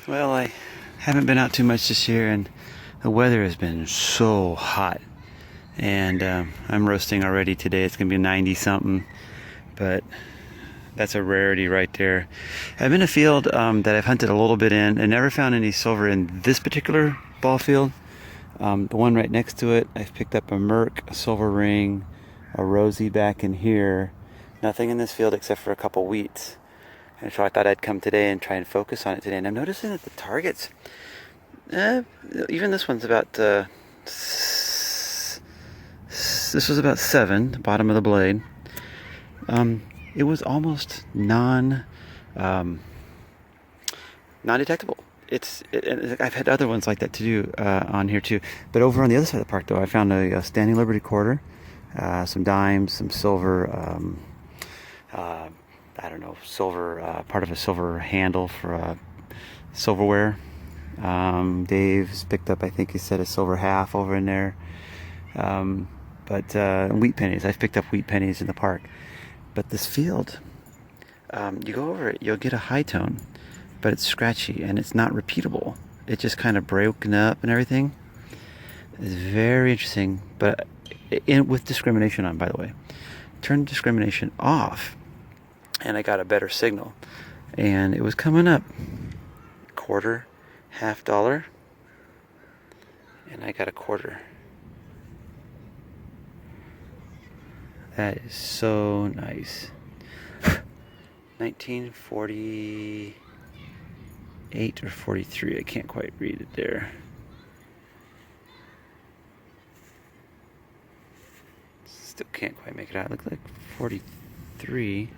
Well, I haven't been out too much this year, and the weather has been so hot. And I'm roasting already today. It's going to be 90 something, but that's a rarity right there. I'm in a field that I've hunted a little bit in and never found any silver in this particular ball field. The one right next to it, I've picked up a Merc, a silver ring, a rosy back in here. Nothing in this field except for a couple wheats. And so I thought I'd come today and try and focus on it today. And I'm noticing that the targets, even this one's about, this was about 7, the bottom of the blade. It was almost non-detectable. I've had other ones like that to do on here too. But over on the other side of the park, though, I found a Standing Liberty quarter, some dimes, some silver. I don't know, silver, part of a silver handle for silverware. Dave's picked up, I think he said, a silver half over in there. But wheat pennies. I've picked up wheat pennies in the park. But this field, you go over it, you'll get a high tone, but it's scratchy and it's not repeatable. It just kind of broken up and everything. It's very interesting, but with discrimination on, by the way. Turn discrimination off, and I got a better signal. And it was coming up quarter, $half, and I got a quarter. That is so nice. 1948 or 43, I can't quite read it there. Still can't quite make it out. It looked like 43.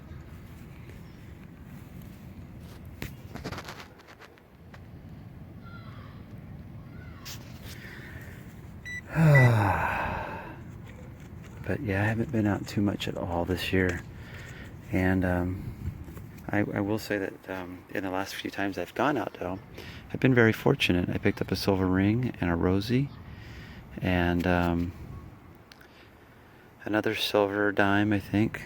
But yeah, I haven't been out too much at all this year. And I will say that in the last few times I've gone out, though, I've been very fortunate. I picked up a silver ring and a rosy, and another silver dime, I think.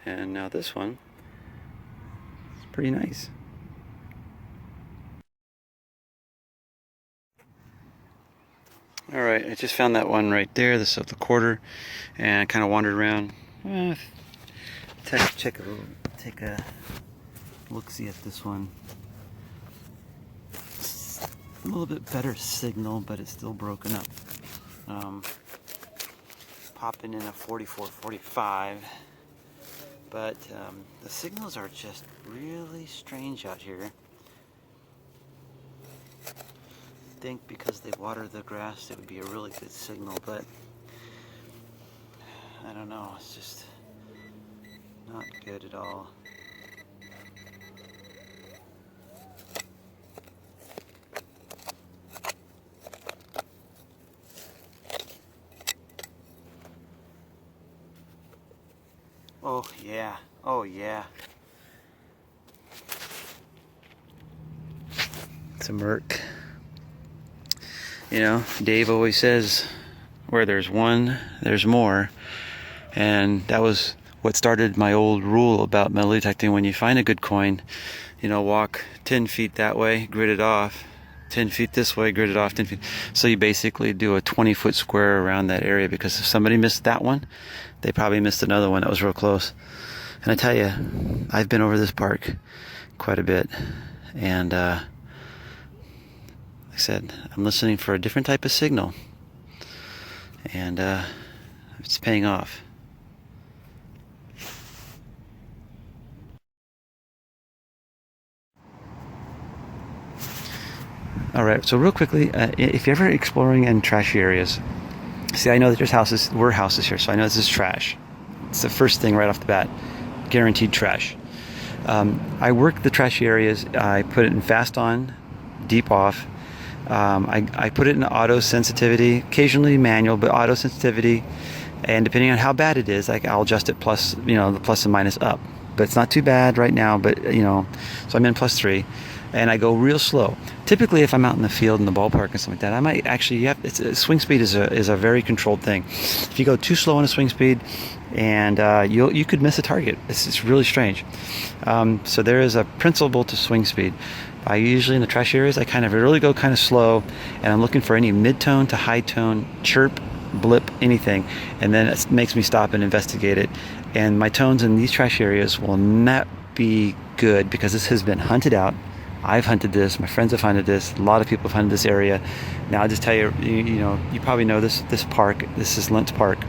And now this one is pretty nice. All right, I just found that one right there, this of the quarter, and I kind of wandered around. Take a look-see at this one. It's a little bit better signal, but it's still broken up. Popping in a 44, 45, but the signals are just really strange out here. I think because they water the grass, it would be a really good signal, but I don't know, it's just not good at all. Oh yeah, oh yeah. It's a Merc. You know, Dave always says, where there's one, there's more. And that was what started my old rule about metal detecting. When you find a good coin, you know, walk 10 feet that way, grid it off, 10 feet this way, grid it off 10 feet. So you basically do a 20-foot square around that area, because if somebody missed that one, they probably missed another one that was real close. And I tell you, I've been over this park quite a bit, and like I said, I'm listening for a different type of signal, and it's paying off. All right, so real quickly, if you're ever exploring in trashy areas, see, I know that there's houses, we're houses here, so I know this is trash. It's the first thing right off the bat, guaranteed trash. I work the trashy areas. I put it in fast on, deep off. I put it in auto sensitivity, occasionally manual, but auto sensitivity. And depending on how bad it is, I'll adjust it plus, you know, the plus and minus up. but it's not too bad right now. But you know, so I'm in +3, and I go real slow. Typically, if I'm out in the field in the ballpark and something like that, I might actually swing speed is a very controlled thing. If you go too slow on a swing speed, and you could miss a target. It's really strange. So there is a principle to swing speed. I usually in the trash areas I kind of really go kind of slow, and I'm looking for any mid-tone to high-tone chirp, blip, anything, and then it makes me stop and investigate it. And my tones in these trash areas will not be good because this has been hunted out. I've hunted this. My friends have hunted this. A lot of people have hunted this area. Now I'll just tell you, you know, you probably know this park. This is Lentz Park,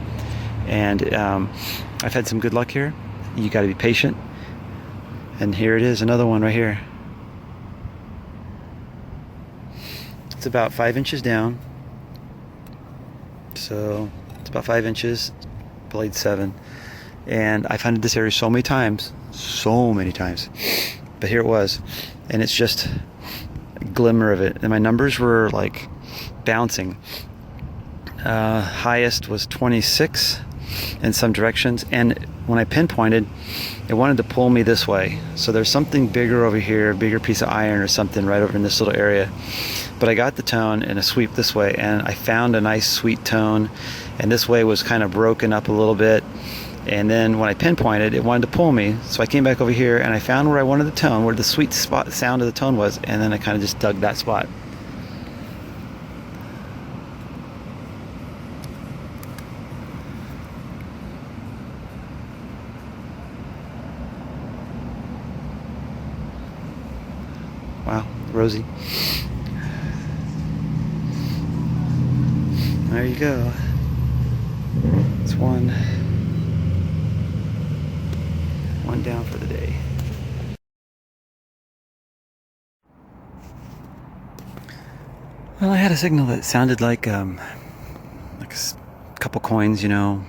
and I've had some good luck here. You got to be patient. And here it is, another one right here. It's about 5 inches down. So it's about 5 inches, blade 7. And I've hunted this area so many times. But here it was. And it's just a glimmer of it. And my numbers were like bouncing. Highest was 26 in some directions. And when I pinpointed, it wanted to pull me this way. So there's something bigger over here, a bigger piece of iron or something right over in this little area. But I got the tone in a sweep this way, and I found a nice sweet tone, and this way was kind of broken up a little bit. And then when I pinpointed, it wanted to pull me, so I came back over here and I found where I wanted the tone, where the sweet spot sound of the tone was, and then I kind of just dug that spot. Wow, Rosie. There you go. It's one down for the day. Well, I had a signal that sounded like a couple coins, you know,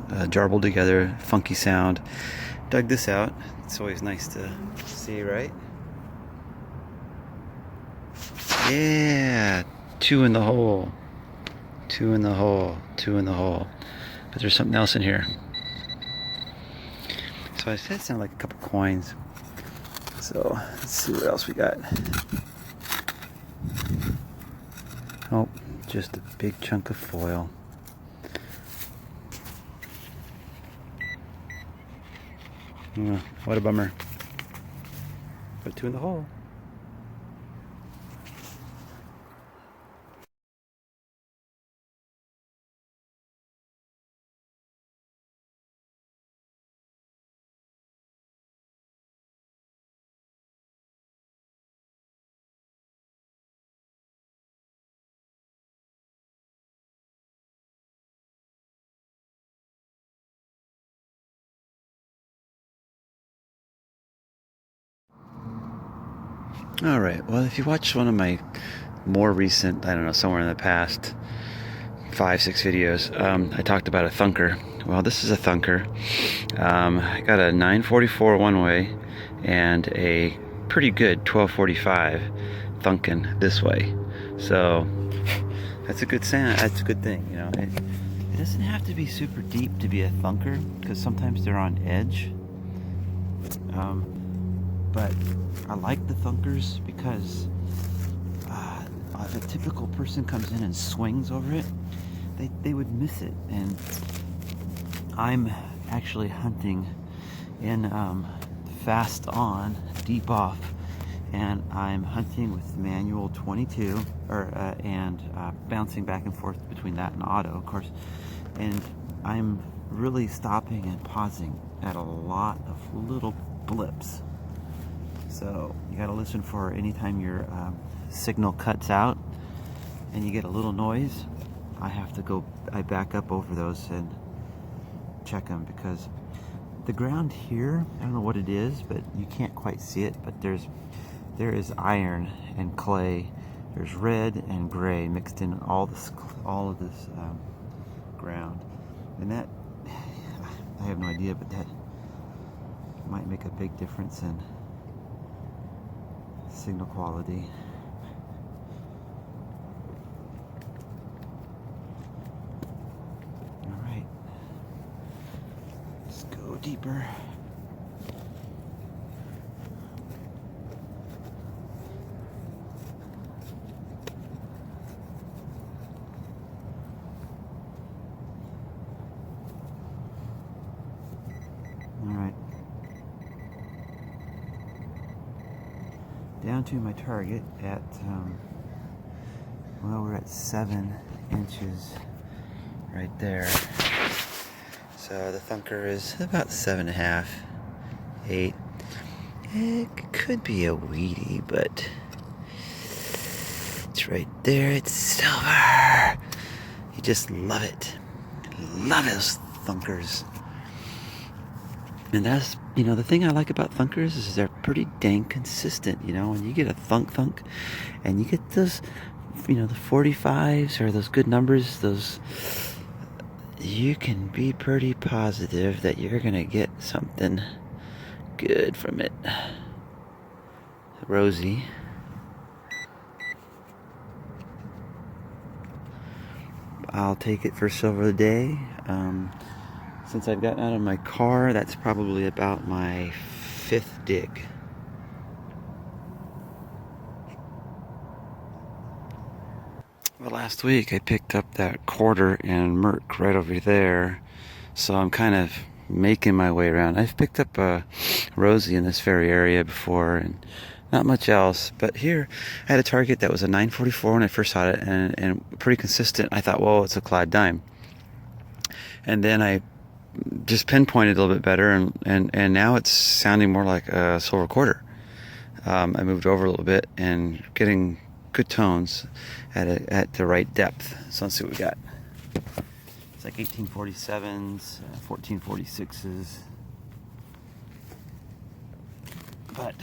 jarbled together, funky sound. Dug this out. It's always nice to see, right? Yeah, 2 in the hole. 2 in the hole. 2 in the hole. But there's something else in here. So I said it sounded like a couple coins. So let's see what else we got. Oh, just a big chunk of foil. What a bummer. But 2 in the hole. All right. Well, if you watch one of my more recent, I don't know, somewhere in the past 5-6 videos, I talked about a thunker. Well, this is a thunker. I got a 944 one way and a pretty good 1245 thunking this way. So that's a good sound. That's a good thing, you know. It doesn't have to be super deep to be a thunker, because sometimes they're on edge. But I like the thunkers because if a typical person comes in and swings over it, they would miss it. And I'm actually hunting in fast on, deep off, and I'm hunting with manual 22 and bouncing back and forth between that and auto, of course. And I'm really stopping and pausing at a lot of little blips. So you got to listen for anytime your signal cuts out and you get a little noise. I back up over those and check them, because the ground here, I don't know what it is, but you can't quite see it, but there is iron and clay. There's red and gray mixed in all of this ground, and that, I have no idea, but that might make a big difference in signal quality. All right, let's go deeper. down to my target at, well, we're at 7 inches right there. So the thunker is about 7.5, 8. It could be a weedy, but it's right there. It's silver. You just love it. Love those thunkers. And that's, the thing I like about thunkers is they're pretty dang consistent. When you get a thunk and you get those, the 45s or those good numbers, you can be pretty positive that you're going to get something good from it. Rosie. I'll take it for silver of the day. Since I've gotten out of my car, that's probably about my 5th dig. Well, last week I picked up that quarter in Merck right over there, so I'm kind of making my way around. I've picked up a Rosie in this very area before, and not much else. But here, I had a target that was a 944 when I first saw it, and pretty consistent. I thought, well, it's a clad dime. And then I just pinpointed a little bit better, and now it's sounding more like a silver quarter. I moved over a little bit and getting good tones at the right depth. So let's see what we got. It's like 1847s, 1446s, but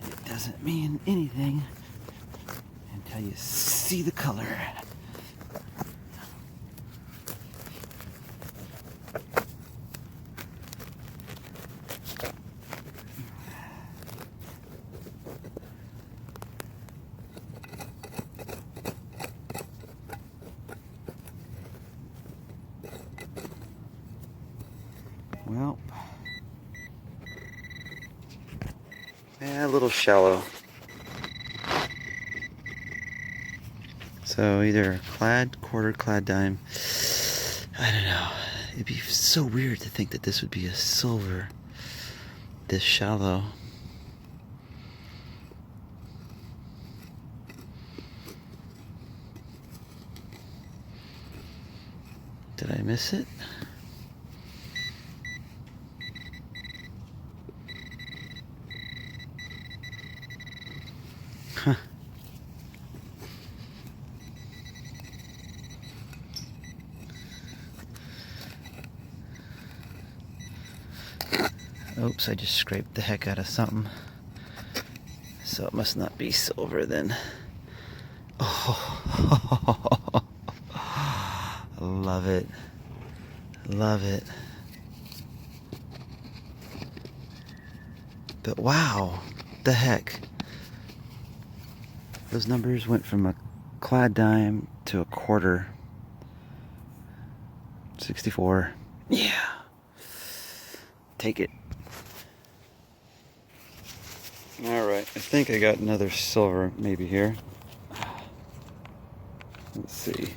it doesn't mean anything until you see the color. Well, yeah, a little shallow. So either clad, quarter, clad dime. I don't know. It'd be so weird to think that this would be a silver this shallow. Did I miss it? Huh. Oops, I just scraped the heck out of something. So it must not be silver then. Oh, love it. Love it. But wow, the heck. Those numbers went from a clad dime to a quarter. 64. Yeah. Take it. Alright, I think I got another silver maybe here. Let's see.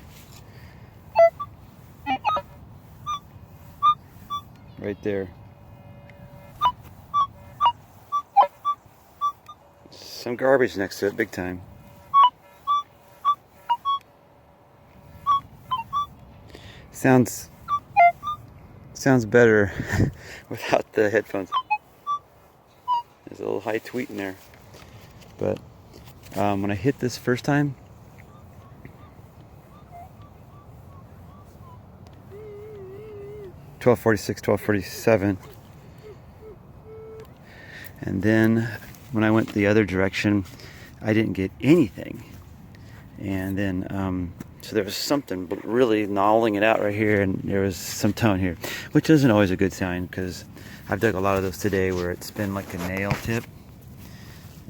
Right there. Some garbage next to it, big time. Sounds better without the headphones. There's a little high tweet in there. But when I hit this first time, $12.46, $12.47, and then when I went the other direction, I didn't get anything. And then so there was something really gnawing it out right here, and there was some tone here, which isn't always a good sign, because I've dug a lot of those today where it's been like a nail tip.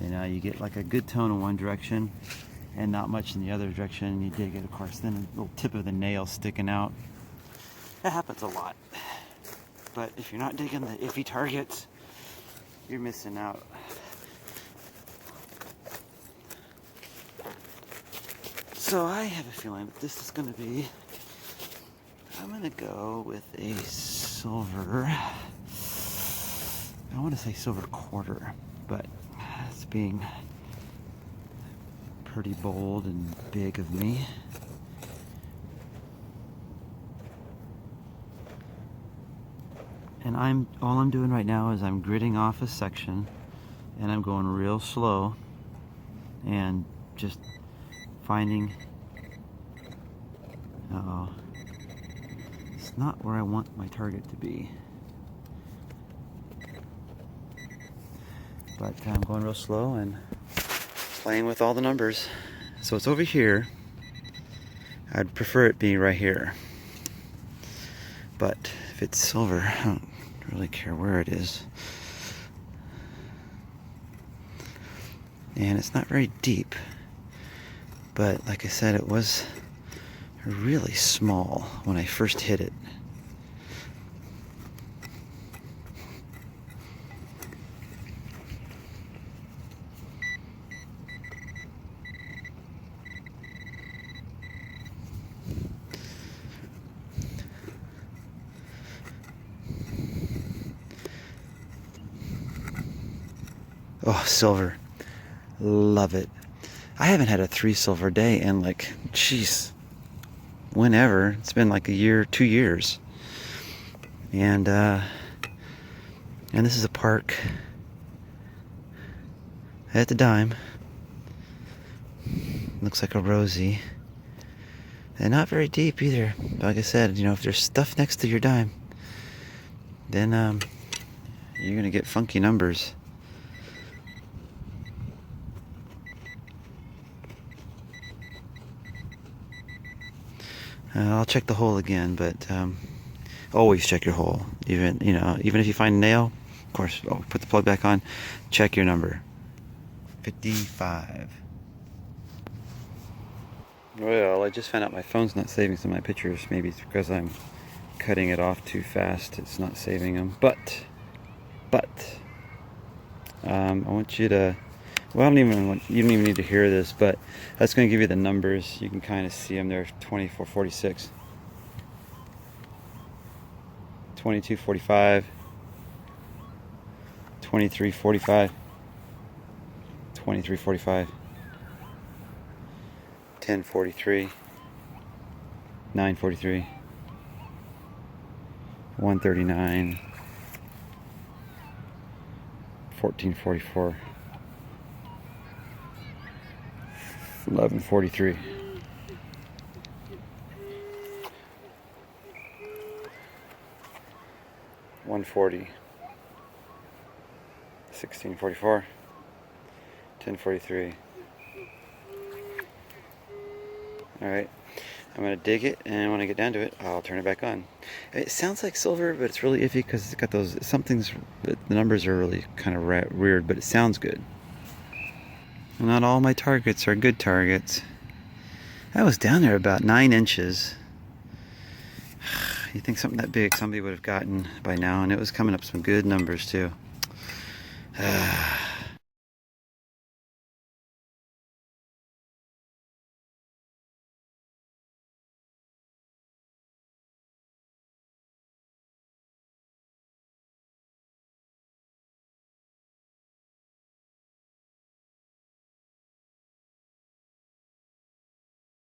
You get like a good tone in one direction and not much in the other direction. You dig it, of course, then a little tip of the nail sticking out. That happens a lot. But if you're not digging the iffy targets, you're missing out. So I have a feeling that this is going to be, I'm going to go with a silver. I want to say silver quarter, but it's being pretty bold and big of me. And all I'm doing right now is I'm gridding off a section, and I'm going real slow and just finding, it's not where I want my target to be. But I'm going real slow and playing with all the numbers. So it's over here. I'd prefer it being right here. But if it's silver, I don't really care where it is. And it's not very deep. But like I said, it was really small when I first hit it. Oh, silver. Love it. I haven't had a 3 silver day in like, jeez, whenever. It's been like a year, 2 years. And this is a park at the dime. Looks like a rosy. And not very deep either. Like I said, if there's stuff next to your dime, then you're gonna get funky numbers. I'll check the hole again, but always check your hole. Even if you find a nail, of course, put the plug back on. Check your number. 55. Well, I just found out my phone's not saving some of my pictures. Maybe it's because I'm cutting it off too fast. It's not saving them. But I want you to. Well, you don't even need to hear this, but that's going to give you the numbers. You can kind of see them there. 2446, 2245, 2345, 2345, 1043, 943, 139, 1444. 1143. 140. 1644. 1043. Alright. I'm going to dig it, and when I get down to it, I'll turn it back on. It sounds like silver, but it's really iffy because it's got those, the numbers are really kind of weird, but it sounds good. Not all my targets are good targets. I was down there about 9 inches. You think something that big somebody would have gotten by now, and it was coming up some good numbers too.